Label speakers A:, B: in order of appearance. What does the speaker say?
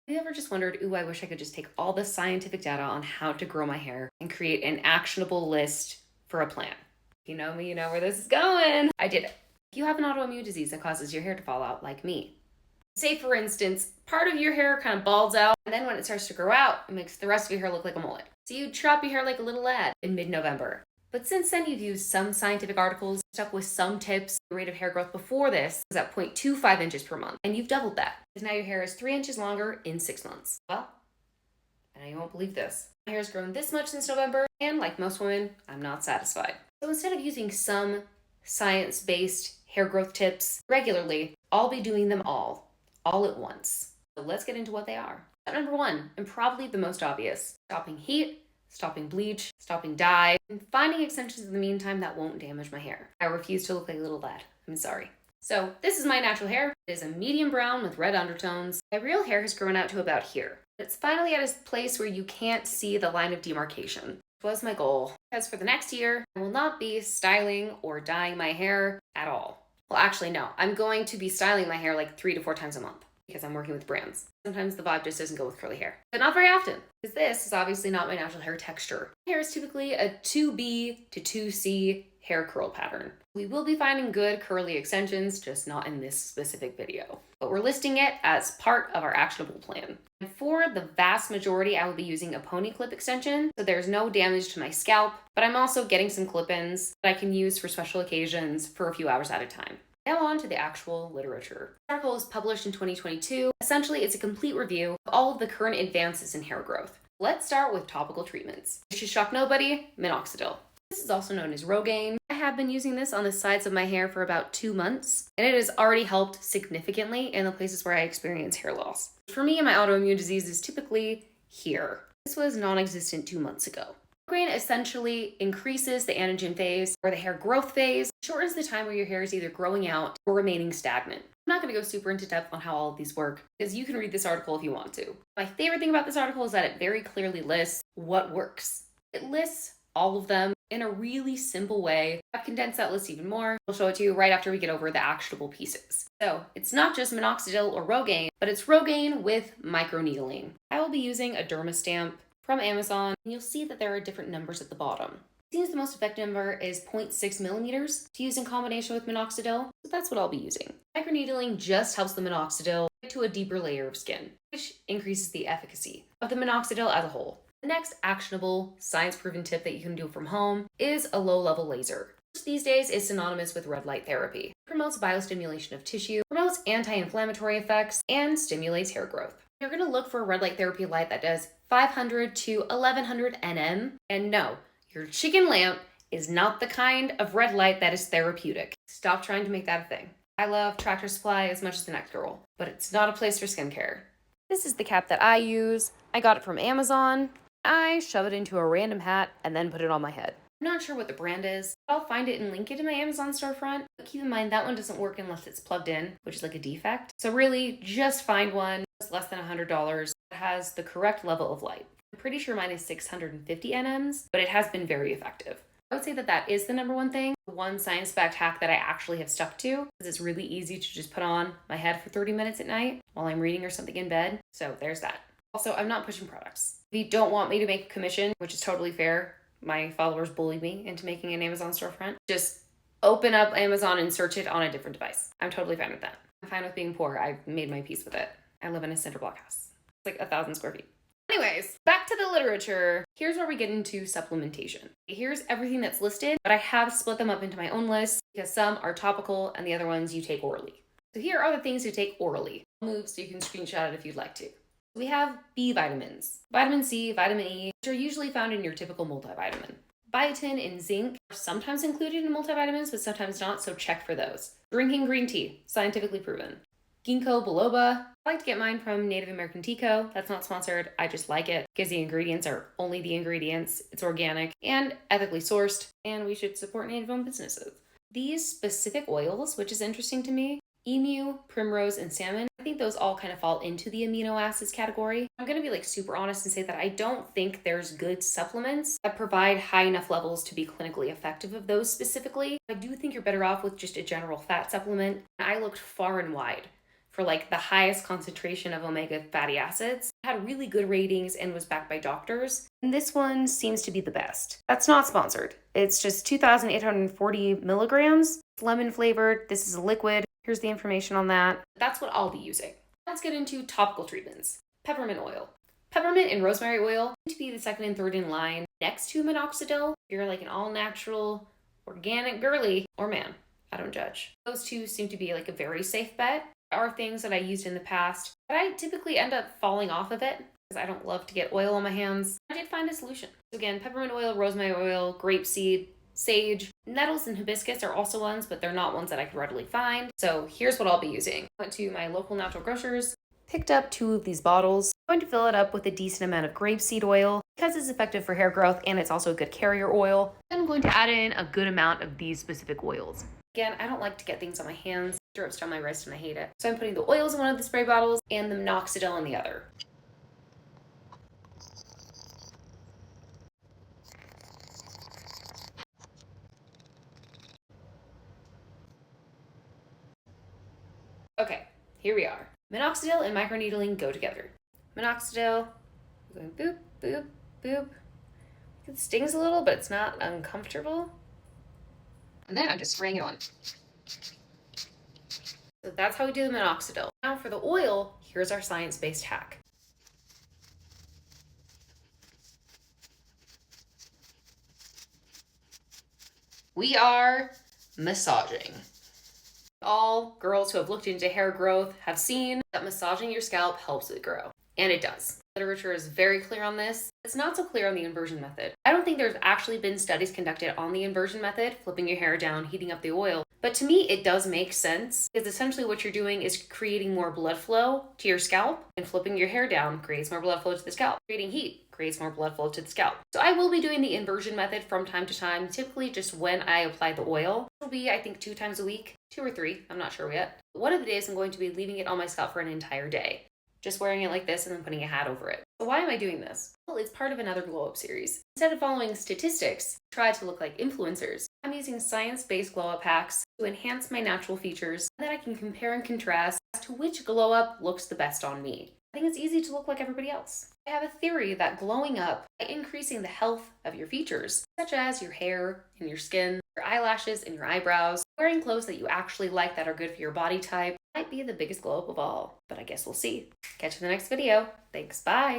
A: Have you ever just wondered, ooh, I wish I could just take all the scientific data on how to grow my hair and create an actionable list for a plan? If you know me, you know where this is going. I did it. If you have an autoimmune disease that causes your hair to fall out like me, say for instance, part of your hair kind of balds out, and then when it starts to grow out, it makes the rest of your hair look like a mullet. So you chop your hair like a little lad in mid-November. But since then, you've used some scientific articles, stuck with some tips. The rate of hair growth before this was at 0.25 inches per month, and you've doubled that, because now your hair is 3 inches longer in 6 months. Well, and I won't believe this. My hair has grown this much since November, and like most women, I'm not satisfied. So instead of using some science-based hair growth tips regularly, I'll be doing them all at once. So let's get into what they are. Number 1, and probably the most obvious, stopping heat, stopping bleach, stopping dye, and finding extensions in the meantime that won't damage my hair. I refuse to look like a little lad. I'm sorry. So this is my natural hair. It is a medium brown with red undertones. My real hair has grown out to about here. It's finally at a place where you can't see the line of demarcation, which was my goal. Because for the next year, I will not be styling or dyeing my hair at all. Well, actually, no. I'm going to be styling my hair like 3 to 4 times a month, because I'm working with brands. Sometimes the vibe just doesn't go with curly hair, but not very often, because this is obviously not my natural hair texture. My hair is typically a 2B to 2C hair curl pattern. We will be finding good curly extensions, just not in this specific video, but we're listing it as part of our actionable plan. And for the vast majority, I will be using a pony clip extension, so there's no damage to my scalp, but I'm also getting some clip-ins that I can use for special occasions for a few hours at a time. Now on to the actual literature. This article was published in 2022. Essentially, it's a complete review of all of the current advances in hair growth. Let's start with topical treatments. This should shock nobody, minoxidil. This is also known as Rogaine. I have been using this on the sides of my hair for about 2 months, and it has already helped significantly in the places where I experience hair loss. For me, my autoimmune disease is typically here. This was non-existent 2 months ago. Rogaine essentially increases the anagen phase or the hair growth phase, shortens the time where your hair is either growing out or remaining stagnant. I'm not going to go super into depth on how all of these work, because you can read this article if you want to. My favorite thing about this article is that it very clearly lists what works. It lists all of them in a really simple way. I've condensed that list even more. I'll show it to you right after we get over the actionable pieces. So it's not just minoxidil or Rogaine, but it's Rogaine with microneedling. I will be using a derma stamp from Amazon, and you'll see that there are different numbers at the bottom. It seems the most effective number is 0.6 millimeters to use in combination with minoxidil, so that's what I'll be using. Microneedling just helps the minoxidil get to a deeper layer of skin, which increases the efficacy of the minoxidil as a whole. The next actionable, science-proven tip that you can do from home is a low-level laser, which these days is synonymous with red light therapy. It promotes biostimulation of tissue, promotes anti-inflammatory effects, and stimulates hair growth. You're going to look for a red light therapy light that does 500 to 1100 nm, and no, your chicken lamp is not the kind of red light that is therapeutic. Stop trying to make that a thing. I love Tractor Supply as much as the next girl, but it's not a place for skincare. This is the cap that I use. I got it from Amazon. I shove it into a random hat and then put it on my head. I'm not sure what the brand is, but I'll find it and link it in my Amazon storefront. But keep in mind that one doesn't work unless it's plugged in, which is like a defect. So really, just find one that's less than $100 that has the correct level of light. I'm pretty sure mine is 650 nms, but it has been very effective. I would say that that is the number one thing, the one science-backed hack that I actually have stuck to, because it's really easy to just put on my head for 30 minutes at night while I'm reading or something in bed. So there's that. Also, I'm not pushing products. If you don't want me to make a commission, which is totally fair, my followers bully me into making an Amazon storefront, just open up Amazon and search it on a different device. I'm totally fine with that. I'm fine with being poor. I've made my peace with it. I live in a cinder block house. It's like 1,000 square feet. Anyways, back to the literature. Here's where we get into supplementation. Here's everything that's listed, but I have split them up into my own list because some are topical and the other ones you take orally. So here are the things to take orally. I'll move so you can screenshot it if you'd like to. We have B vitamins, vitamin C, vitamin E, which are usually found in your typical multivitamin. Biotin and zinc are sometimes included in multivitamins, but sometimes not, so check for those. Drinking green tea, scientifically proven. Ginkgo biloba. I like to get mine from Native American Tea Co. That's not sponsored. I just like it because the ingredients are only the ingredients. It's organic and ethically sourced, and we should support Native-owned businesses. These specific oils, which is interesting to me, emu, primrose, and salmon, I think those all kind of fall into the amino acids category. I'm going to be super honest and say that I don't think there's good supplements that provide high enough levels to be clinically effective of those specifically. I do think you're better off with just a general fat supplement. I looked far and wide for like the highest concentration of omega fatty acids. It had really good ratings and was backed by doctors. And this one seems to be the best. That's not sponsored. It's just 2,840 milligrams. It's lemon flavored. This is a liquid. Here's the information on that. That's what I'll be using. Let's get into topical treatments. Peppermint oil. Peppermint and rosemary oil seem to be the second and third in line next to minoxidil. If you're like an all-natural, organic girly, or man, I don't judge. Those two seem to be like a very safe bet. There are things that I used in the past, but I typically end up falling off of it because I don't love to get oil on my hands. I did find a solution. So again, peppermint oil, rosemary oil, grapeseed, sage, nettles, and hibiscus are also ones, but they're not ones that I could readily find. So here's what I'll be using. I went to my local natural grocers, picked up 2 of these bottles. I'm going to fill it up with a decent amount of grapeseed oil because it's effective for hair growth and it's also a good carrier oil. Then I'm going to add in a good amount of these specific oils. Again, I don't like to get things on my hands. It drips down my wrist and I hate it. So I'm putting the oils in one of the spray bottles and the minoxidil in the other. Okay, here we are. Minoxidil and microneedling go together. Minoxidil, going boop, boop, boop. It stings a little, but it's not uncomfortable. And then I'm just spraying it on. So that's how we do the minoxidil. Now for the oil, here's our science-based hack. We are massaging. All girls who have looked into hair growth have seen that massaging your scalp helps it grow. And it does. Literature is very clear on this. It's not so clear on the inversion method. I don't think there's actually been studies conducted on the inversion method, flipping your hair down, heating up the oil. But to me, it does make sense because essentially what you're doing is creating more blood flow to your scalp, and flipping your hair down creates more blood flow to the scalp. Creating heat creates more blood flow to the scalp. So I will be doing the inversion method from time to time, typically just when I apply the oil. It'll be, I think, 2 times a week, 2 or 3, I'm not sure yet. One of the days I'm going to be leaving it on my scalp for an entire day. Just wearing it like this and then putting a hat over it. So why am I doing this? Well, it's part of another glow up series. Instead of following statistics, try to look like influencers. I'm using science-based glow up hacks to enhance my natural features so that I can compare and contrast as to which glow up looks the best on me. I think it's easy to look like everybody else. I have a theory that glowing up by increasing the health of your features, such as your hair and your skin, your eyelashes and your eyebrows, wearing clothes that you actually like that are good for your body type, might be the biggest glow up of all. But I guess we'll see. Catch you in the next video. Thanks, bye!